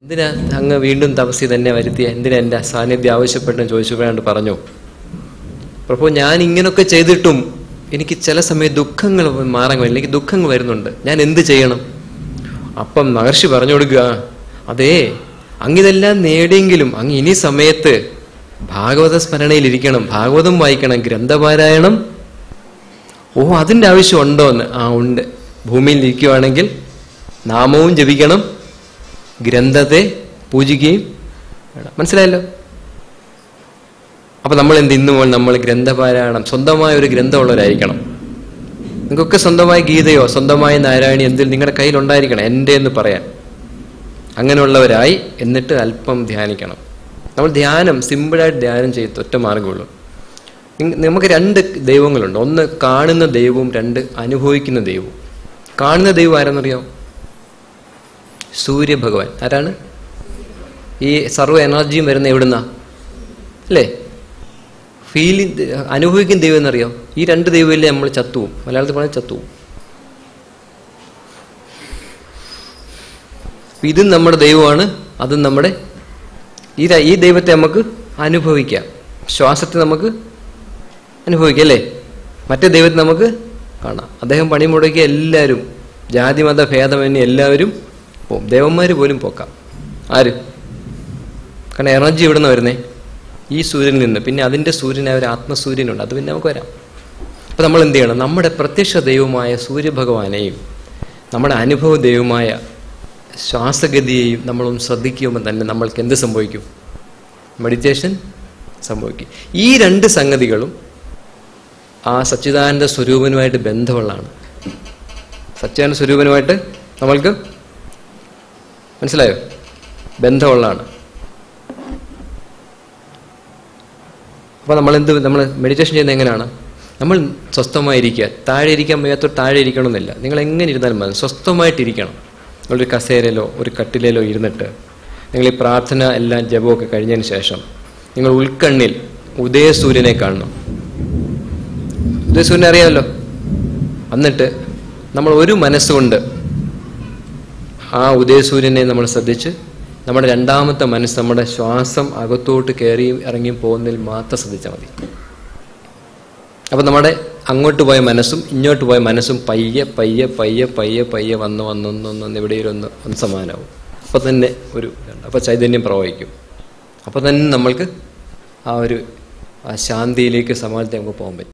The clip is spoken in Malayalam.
എന്തിനാ അങ്ങ് വീണ്ടും തപസ്സി തന്നെ വരുത്തിയ, എന്തിനാ എൻ്റെ സാന്നിധ്യം ആവശ്യപ്പെട്ടെന്ന് ചോദിച്ചപ്പോഴാണ്ട് പറഞ്ഞു, പ്രഭു ഞാൻ ഇങ്ങനൊക്കെ ചെയ്തിട്ടും എനിക്ക് ചില സമയം ദുഃഖങ്ങൾ മാറാൻ കഴിയില്ല, എനിക്ക് ദുഃഖങ്ങൾ വരുന്നുണ്ട്, ഞാൻ എന്ത് ചെയ്യണം? അപ്പം മഹർഷി പറഞ്ഞു കൊടുക്കുക, അതേ അങ്ങിതെല്ലാം നേടിയെങ്കിലും അങ്ങ് ഇനി സമയത്ത് ഭാഗവത സ്മരണയിലിരിക്കണം, ഭാഗവതം വായിക്കണം, ഗ്രന്ഥപാരായണം. ഓ അതിൻ്റെ ആവശ്യം ഉണ്ടോ എന്ന്? ആ ഉണ്ട്. ഭൂമിയിൽ ഇരിക്കുവാണെങ്കിൽ നാമവും ജപിക്കണം, ഗ്രന്ഥത്തെ പൂജിക്കുകയും വേണം. മനസ്സിലായല്ലോ? അപ്പൊ നമ്മൾ ഇന്നുമ്പോൾ നമ്മൾ ഗ്രന്ഥപാരായണം, സ്വന്തമായ ഒരു ഗ്രന്ഥമുള്ളവരായിരിക്കണം. നിങ്ങൾക്കൊക്കെ സ്വന്തമായ ഗീതയോ സ്വന്തമായ നാരായണി എന്തെങ്കിലും നിങ്ങളുടെ കയ്യിലുണ്ടായിരിക്കണം, എൻ്റെ എന്ന് പറയാൻ. അങ്ങനെയുള്ളവരായി എന്നിട്ട് അല്പം ധ്യാനിക്കണം. നമ്മൾ ധ്യാനം സിമ്പിളായിട്ട് ധ്യാനം ചെയ്ത് ഒറ്റ മാർഗമുള്ളൂ. നമുക്ക് രണ്ട് ദൈവങ്ങളുണ്ട്, ഒന്ന് കാണുന്ന ദൈവവും, രണ്ട് അനുഭവിക്കുന്ന ദൈവവും. കാണുന്ന ദൈവം ആരെന്നറിയാം? സൂര്യഭഗവാൻ. ആരാണ്? ഈ സർവ്വ എനർജിയും വരുന്ന എവിടുന്നാ അല്ലേ? അനുഭവിക്കുന്ന ദൈവം എന്നറിയാം. ഈ രണ്ട് ദൈവമില്ലേ നമ്മൾ ചത്തുവും, മലയാളത്തിൽ പറഞ്ഞാൽ ചത്തുവും. ഇതും നമ്മുടെ ദൈവമാണ്, അതും നമ്മുടെ. ഈ ദൈവത്തെ നമുക്ക് അനുഭവിക്കാം, ശ്വാസത്തെ നമുക്ക് അനുഭവിക്കാം അല്ലേ? മറ്റേ ദൈവത്തെ നമുക്ക് കാണാം. അദ്ദേഹം പണി മുടക്കിയ എല്ലാവരും, ജാതി മത ഭേദമന്യേ എല്ലാവരും പോവും, ദേവന്മാർ പോലും പോക്കാം. ആര്? കാരണം എനർജി എവിടെ നിന്ന് വരുന്നേ? ഈ സൂര്യനിൽ നിന്ന്. പിന്നെ അതിൻ്റെ സൂര്യനായ ഒരു ആത്മസൂര്യനുണ്ട്, അത് പിന്നെ നമുക്ക് വരാം. അപ്പം നമ്മൾ എന്ത് ചെയ്യണം? നമ്മുടെ പ്രത്യക്ഷ ദൈവമായ സൂര്യഭഗവാനെയും നമ്മുടെ അനുഭവ ദൈവമായ ശ്വാസഗതിയെയും നമ്മളൊന്ന് ശ്രദ്ധിക്കുമ്പോൾ തന്നെ നമ്മൾക്ക് എന്ത് സംഭവിക്കും? മെഡിറ്റേഷൻ സംഭവിക്കും. ഈ രണ്ട് സംഗതികളും ആ സച്ചിദാനന്ദ സ്വരൂപനുമായിട്ട് ബന്ധമുള്ളതാണ്. സച്ചിദാനന്ദ സ്വരൂപനുമായിട്ട് നമ്മൾക്ക് മനസ്സിലായോ? ബന്ധമുള്ളതാണ്. അപ്പോൾ നമ്മൾ മെഡിറ്റേഷൻ ചെയ്യുന്നത് എങ്ങനെയാണ്? നമ്മൾ സ്വസ്ഥമായിരിക്കുക. താഴെ ഇരിക്കാൻ വയ്യാത്തവർ താഴെ ഇരിക്കണമെന്നില്ല, നിങ്ങൾ എങ്ങനെ ഇരുന്നാലും മതി, സ്വസ്ഥമായിട്ടിരിക്കണം. നിങ്ങളൊരു കസേരയിലോ ഒരു കട്ടിലോ ഇരുന്നിട്ട് നിങ്ങൾ ഈ പ്രാർത്ഥന എല്ലാം ജപമൊക്കെ കഴിഞ്ഞതിന് ശേഷം നിങ്ങൾ ഉൾക്കണ്ണിൽ ഉദയസൂര്യനെ കാണണം. ഉദയസൂര്യനെ അറിയാമല്ലോ. എന്നിട്ട് നമ്മൾ ഒരു മനസ്സുകൊണ്ട് ആ ഉദയസൂര്യനെ നമ്മൾ ശ്രദ്ധിച്ച് നമ്മുടെ രണ്ടാമത്തെ മനസ്സ് നമ്മുടെ ശ്വാസം അകത്തോട്ട് കയറിയും ഇറങ്ങിയും പോകുന്നതിൽ മാത്രം ശ്രദ്ധിച്ചാൽ മതി. അപ്പം നമ്മുടെ അങ്ങോട്ട് പോയ മനസ്സും ഇങ്ങോട്ട് പോയ മനസ്സും പയ്യെ പയ്യെ പയ്യെ പയ്യെ പയ്യെ വന്ന് എവിടെയും ഒന്ന് സമാനമാവും. അപ്പം തന്നെ അപ്പോൾ ചൈതന്യം പ്രവഹിക്കും. അപ്പം തന്നെ നമ്മൾക്ക് ആ ശാന്തിയിലേക്ക്, സമാധാനത്തിൽ നമുക്ക് പോകാൻ പറ്റും.